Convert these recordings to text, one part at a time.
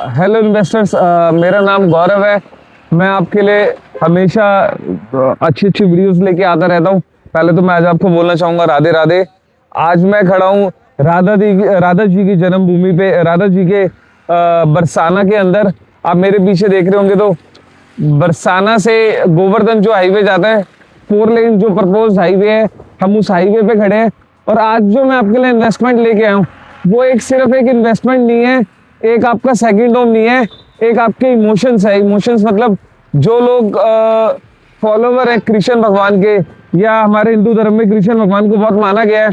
Hello investors, मेरा नाम गौरव है। मैं आपके लिए हमेशा अच्छी अच्छी वीडियोस लेके आता रहता हूँ। पहले तो मैं आज आपको बोलना चाहूँगा राधे राधे। आज मैं खड़ा हूँ राधा जी की जन्मभूमि पे, राधा जी के बरसाना के अंदर। आप मेरे पीछे देख रहे होंगे तो बरसाना से गोवर्धन जो हाईवे जाता है, 4 लेन जो प्रपोज हाईवे है, हम उस हाईवे पे खड़े हैं। और आज जो मैं आपके लिए इन्वेस्टमेंट लेके आया हूँ वो सिर्फ एक इन्वेस्टमेंट नहीं है, एक आपका सेकंड होम नहीं है, एक आपके इमोशंस है। इमोशंस मतलब जो लोग फॉलोवर है कृष्ण भगवान के, या हमारे हिंदू धर्म में कृष्ण भगवान को बहुत माना गया है,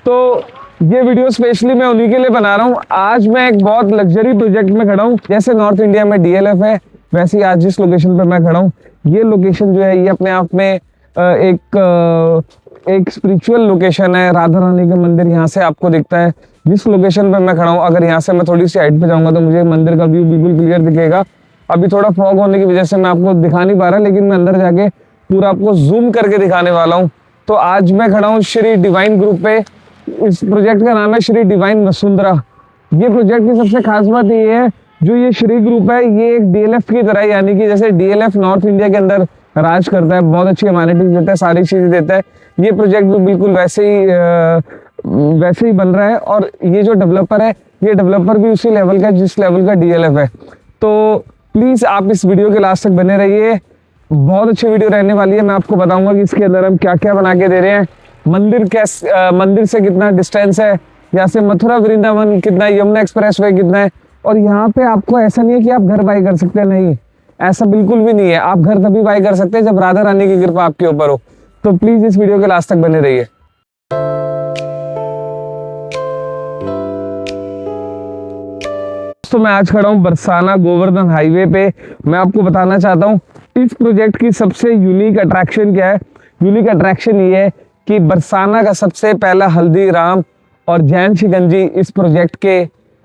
तो ये वीडियो स्पेशली मैं उन्हीं के लिए बना रहा हूँ। आज मैं एक बहुत लग्जरी प्रोजेक्ट में खड़ा हूँ। जैसे नॉर्थ इंडिया में DLF है, वैसे ही आज जिस लोकेशन पर मैं खड़ा हूँ, ये लोकेशन जो है ये अपने आप में एक स्पिरिचुअल लोकेशन है। राधा रानी का मंदिर यहाँ से आपको दिखता है। जिस लोकेशन पर मैं खड़ा हूँ, अगर यहाँ से मैं थोड़ी सी हाइट पे जाऊंगा तो मुझे मंदिर का व्यू बिल्कुल क्लियर दिखेगा। अभी थोड़ा फॉग होने की वजह से मैं आपको दिखा नहीं पा रहा, लेकिन मैं अंदर जाके पूरा आपको जूम करके दिखाने वाला हूँ। तो आज मैं खड़ा हूँ श्री डिवाइन ग्रुप पे। इस प्रोजेक्ट का नाम है श्री डिवाइन वसुंधरा। ये प्रोजेक्ट की सबसे खास बात ये है, जो ये श्री ग्रुप है ये एक DLF की तरह, यानी कि जैसे DLF नॉर्थ इंडिया के अंदर राज करता है, बहुत अच्छी अमेनिटीज देता है, सारी चीजें देता है। ये प्रोजेक्ट भी बिल्कुल वैसे ही बन रहा है। और ये जो डेवलपर है, ये डेवलपर भी उसी लेवल का जिस लेवल का DLF है। तो प्लीज आप इस वीडियो के लास्ट तक बने रहिए, बहुत अच्छी वीडियो रहने वाली है। मैं आपको बताऊंगा कि इसके अंदर हम क्या क्या बना के दे रहे हैं, मंदिर से कितना डिस्टेंस है, यहाँ से मथुरा वृंदावन कितना है, यमुना एक्सप्रेस वे कितना है। और यहाँ पे आपको ऐसा नहीं है कि आप घर बाई कर सकते हैं, नहीं, ऐसा बिल्कुल भी नहीं है। आप घर तभी बाई कर सकते हैं जब राधा रानी की कृपा आपके ऊपर हो। तो प्लीज इस वीडियो के लास्ट तक बने रहिए। तो मैं आज खड़ा हूँ बरसाना गोवर्धन हाईवे पे। मैं आपको बताना चाहता हूँ इस प्रोजेक्ट की सबसे यूनिक अट्रैक्शन क्या है। यूनिक अट्रैक्शन ये है कि बरसाना का सबसे पहला हल्दीराम और जैन शिकंजी इस प्रोजेक्ट के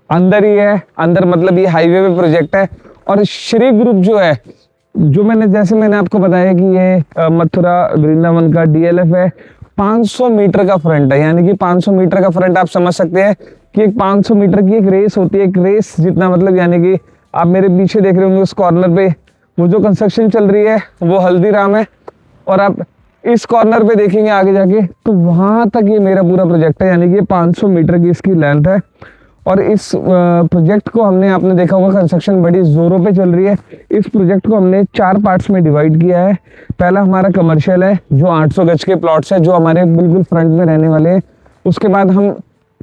अंदर ही है। अंदर मतलब ये हाईवे पे प्रोजेक्ट है। और श्री ग्रुप जो है, जो जैसे मैंने आपको बताया कि ये मथुरा वृंदावन का DLF है। 500 मीटर का फ्रंट है, यानी कि 500 मीटर का फ्रंट आप समझ सकते हैं कि एक 500 मीटर की एक रेस होती है। एक रेस जितना मतलब, यानी कि आप मेरे पीछे देख रहे होंगे उस कॉर्नर पे वो जो कंस्ट्रक्शन चल रही है वो हल्दीराम है। और आप इस कॉर्नर पे देखेंगे आगे जाके तो वहां तक ये मेरा पूरा प्रोजेक्ट है, यानी कि 500 मीटर की इसकी लेंथ है। और इस प्रोजेक्ट को आपने देखा होगा कंस्ट्रक्शन बड़ी जोरों पे चल रही है। इस प्रोजेक्ट को हमने 4 पार्ट्स में डिवाइड किया है। पहला हमारा कमर्शियल है, जो 800 गज के प्लॉट्स है, जो हमारे बिल्कुल फ्रंट में रहने वाले हैं। उसके बाद हम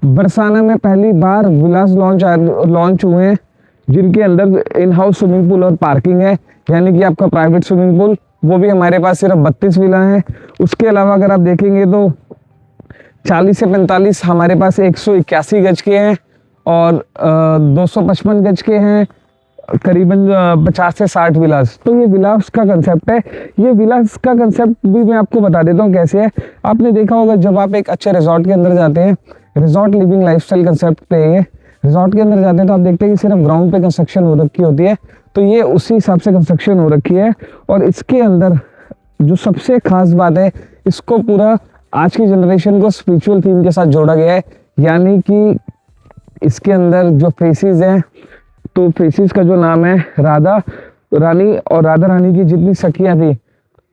बरसाना में पहली बार विलास लॉन्च हुए हैं, जिनके अंदर इन हाउस स्विमिंग पूल और पार्किंग है, यानी कि आपका प्राइवेट स्विमिंग पूल। वो भी हमारे पास सिर्फ 32 विला हैं। उसके अलावा अगर आप देखेंगे तो 40 से 45 हमारे पास 181 गज के हैं, और 255 गज के हैं, करीबन 50 से 60 विलास। तो ये विलास का कंसेप्ट है। ये विलास का कंसेप्ट भी मैं आपको बता देता हूँ कैसे है। आपने देखा होगा जब आप एक अच्छे रिजॉर्ट के अंदर जाते हैं, रिजॉर्ट लिविंग लाइफस्टाइल कंसेप्ट पे है, रिजॉर्ट के अंदर जाते हैं तो आप देखते हैं कि सिर्फ ग्राउंड पे कंस्ट्रक्शन हो रखी होती है। तो ये उसी हिसाब से कंस्ट्रक्शन हो रखी है। और इसके अंदर जो सबसे खास बात है, इसको पूरा आज की जनरेशन को स्पिरिचुअल थीम के साथ जोड़ा गया है। यानी कि इसके अंदर जो फेसिस हैं, तो फेसिस का जो नाम है राधा रानी, और राधा रानी की जितनी सखियां थी,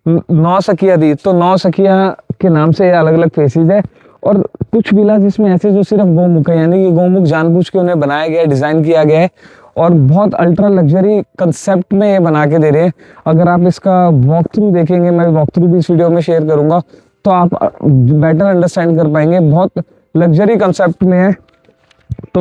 9 सखियां थी, तो 9 सखियां के नाम से अलग अलग फेसिस है। और कुछ विलास इसमें ऐसे जो सिर्फ गोमुख है, यानी कि गोमुख जानबूझ के उन्हें बनाया गया है, डिजाइन किया गया है, और बहुत अल्ट्रा लग्जरी कंसेप्ट में ये बना के दे रहे हैं। अगर आप इसका वॉक थ्रू देखेंगे, मैं वॉक थ्रू भी इस वीडियो में शेयर करूंगा, तो आप बेटर अंडरस्टैंड कर पाएंगे। बहुत लग्जरी कंसेप्ट में है। तो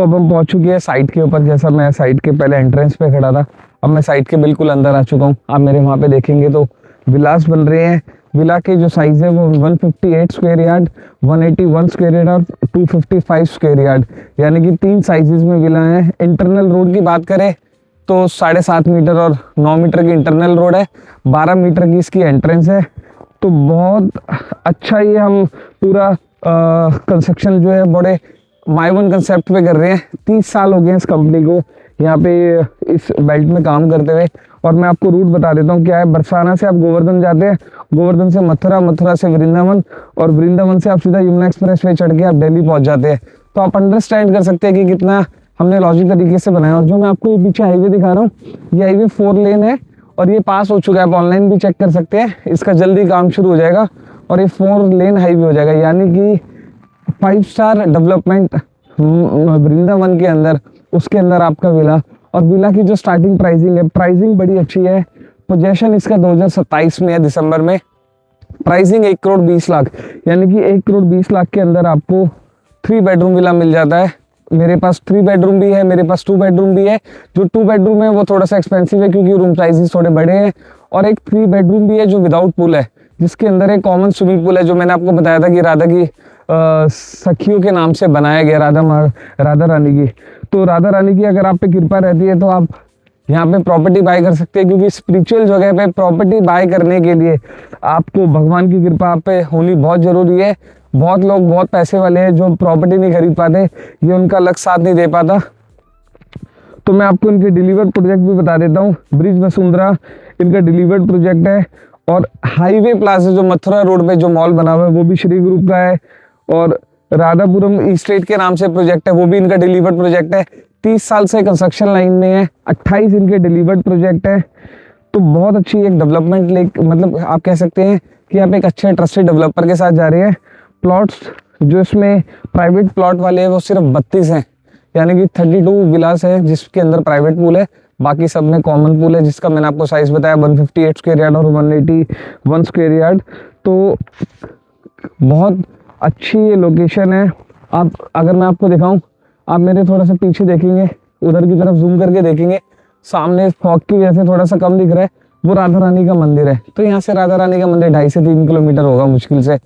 अब हम पहुंच चुके हैं साइट के ऊपर। जैसा मैं साइट के पहले एंट्रेंस पे खड़ा था, अब मैं साइट के बिल्कुल अंदर आ चुका हूँ। आप मेरे वहाँ पे देखेंगे तो विलास बन रहे हैं। विला के जो साइज है वो 158 स्क्वायर यार्ड, 181 स्क्वायर यार्ड और 255 स्क्वायर यार्ड, यानी कि 3 साइजेस में विला है। इंटरनल रोड की बात करें तो 7.5 मीटर और 9 मीटर की इंटरनल रोड है, 12 मीटर की इसकी एंट्रेंस है। तो बहुत अच्छा ये हम पूरा कंस्ट्रक्शन जो है बड़े माइवन कंसेप्ट पे कर रहे हैं। 30 साल हो गए हैं इस कंपनी को यहाँ पे इस बेल्ट में काम करते हुए। और मैं आपको रूट बता देता हूँ क्या है। बरसाना से आप गोवर्धन जाते हैं, गोवर्धन से मथुरा, मथुरा से वृंदावन, और वृंदावन से आप सीधा यमुना एक्सप्रेस वे चढ़ के आप दिल्ली पहुँच जाते हैं। तो आप अंडरस्टैंड कर सकते हैं कि कितना हमने लॉजिक तरीके से बनाया। और जो मैं आपको ये पीछे हाईवे दिखा रहा हूँ, ये हाईवे 4 लेन है और ये पास हो चुका है। आप ऑनलाइन भी चेक कर सकते हैं, इसका जल्दी काम शुरू हो जाएगा और ये 4 लेन हाईवे हो जाएगा। यानी कि 5 स्टार डेवलपमेंट वृंदावन के अंदर, उसके अंदर आपका विला। और विला की जो स्टार्टिंग प्राइसिंग है, प्राइसिंग बड़ी अच्छी है। पोजेशन इसका 2027 में है, दिसंबर में। प्राइसिंग 1 करोड़ 20 लाख, यानी कि 1 करोड़ 20 लाख के अंदर आपको 3 बेडरूम विला मिल जाता है। मेरे पास 3 बेडरूम भी है, मेरे पास 2 बेडरूम भी है। जो 2 बेडरूम है वो थोड़ा सा एक्सपेंसिव है क्योंकि रूम साइजेस थोड़े बड़े हैं। और एक 3 बेडरूम भी है जो विदाउट पूल है, जिसके अंदर एक कॉमन स्विमिंग पूल है, जो मैंने आपको बताया था कि राधा की सखियों के नाम से बनाया गया, राधा रानी की। तो राधा रानी की अगर आप पे कृपा रहती है तो आप यहाँ पे प्रॉपर्टी बाय कर सकते हैं, क्योंकि स्पिरिचुअल जगह पे प्रॉपर्टी बाय करने के लिए आपको भगवान की कृपा आप पे होनी बहुत ज़रूरी है। बहुत लोग बहुत पैसे वाले हैं जो प्रॉपर्टी नहीं खरीद पाते, ये उनका लक साथ नहीं दे पाता। तो मैं आपको इनके डिलीवर प्रोजेक्ट भी बता देता हूँ। ब्रिज वसुंधरा इनका डिलीवर्ड प्रोजेक्ट है। और हाईवे प्लाजा जो मथुरा रोड पे जो मॉल बना हुआ है वो भी श्री ग्रुप का है। और राधापुरम ईस्टेट के नाम से प्रोजेक्ट है, वो भी इनका डिलीवर्ड प्रोजेक्ट है। 30 साल से कंस्ट्रक्शन लाइन में है, 28 इनके डिलीवर्ड प्रोजेक्ट है। तो बहुत अच्छी एक डेवलपमेंट मतलब आप कह सकते हैं कि आप एक अच्छे ट्रस्टेड डेवलपर के साथ जा रहे हैं। प्लॉट्स जो इसमें प्राइवेट प्लॉट वाले हैं वो सिर्फ 32 हैं, यानी कि 32 विलास है जिसके अंदर प्राइवेट पूल है, बाकी सब में कॉमन पूल है, जिसका मैंने आपको साइज बताया 158 स्क्वायर यार्ड और 181 स्क्वायर यार्ड। तो बहुत अच्छी ये लोकेशन है। आप अगर मैं आपको दिखाऊं, आप मेरे थोड़ा सा पीछे देखेंगे, उधर की तरफ जूम करके देखेंगे, सामने फॉग की वजह से थोड़ा सा कम दिख रहा है, वो राधा रानी का मंदिर है। तो यहाँ से राधा रानी का मंदिर 2.5 से 3 किलोमीटर होगा मुश्किल से,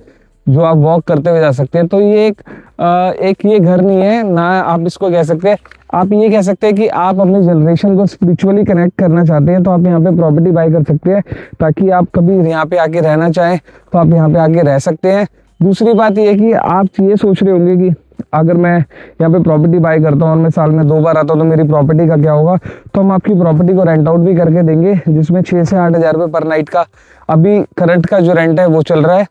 जो आप वॉक करते हुए जा सकते हैं। तो ये एक ये घर नहीं है ना, आप इसको कह सकते हैं, आप ये कह सकते हैं कि आप अपनी जनरेशन को स्पिरिचुअली कनेक्ट करना चाहते हैं तो आप यहाँ पे प्रॉपर्टी बाय कर सकते हैं, ताकि आप कभी यहाँ पे आके रहना चाहें तो आप यहाँ पे आके रह सकते हैं। दूसरी बात ये है कि आप ये सोच रहे होंगे कि अगर मैं यहाँ पे प्रॉपर्टी बाय करता हूँ और मैं साल में 2 बार आता हूँ तो मेरी प्रॉपर्टी का क्या होगा। तो हम आपकी प्रॉपर्टी को रेंट आउट भी करके देंगे, जिसमें 6 से 8 हज़ार रुपये पर नाइट का अभी करंट का जो रेंट है वो चल रहा है।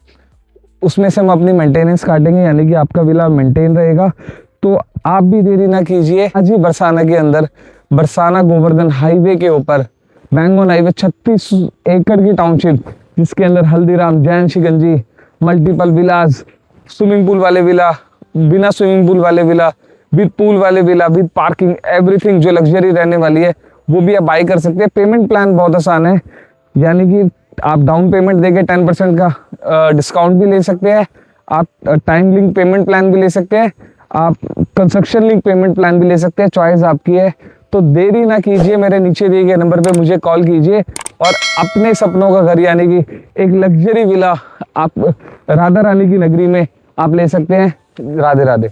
उसमें से हम अपनी मेंटेनेंस काटेंगे, यानी कि आपका विला मेंटेन रहेगा। तो आप भी देरी ना कीजिए, आज ही बरसाना के अंदर, बरसाना गोवर्धन हाईवे के ऊपर, बैंगन हाईवे 36 एकड़ की टाउनशिप, जिसके अंदर हल्दीराम, जैन शिकंजी, मल्टीपल विलास, स्विमिंग पूल वाले विला, बिना स्विमिंग पूल वाले विला, विद पूल वाले विला, विद पार्किंग, एवरीथिंग जो लग्जरी रहने वाली है वो भी आप बाई कर सकते हैं। पेमेंट प्लान बहुत आसान है, यानी कि आप डाउन पेमेंट देके 10% का डिस्काउंट भी ले सकते हैं, आप टाइम लिंक पेमेंट प्लान भी ले सकते हैं, आप कंस्ट्रक्शन लिंक पेमेंट प्लान भी ले सकते हैं, चॉइस आपकी है। तो देरी ना कीजिए, मेरे नीचे दिए गए नंबर पे मुझे कॉल कीजिए और अपने सपनों का घर, यानी कि एक लग्जरी विला आप राधा रानी की नगरी में आप ले सकते हैं। राधे राधे।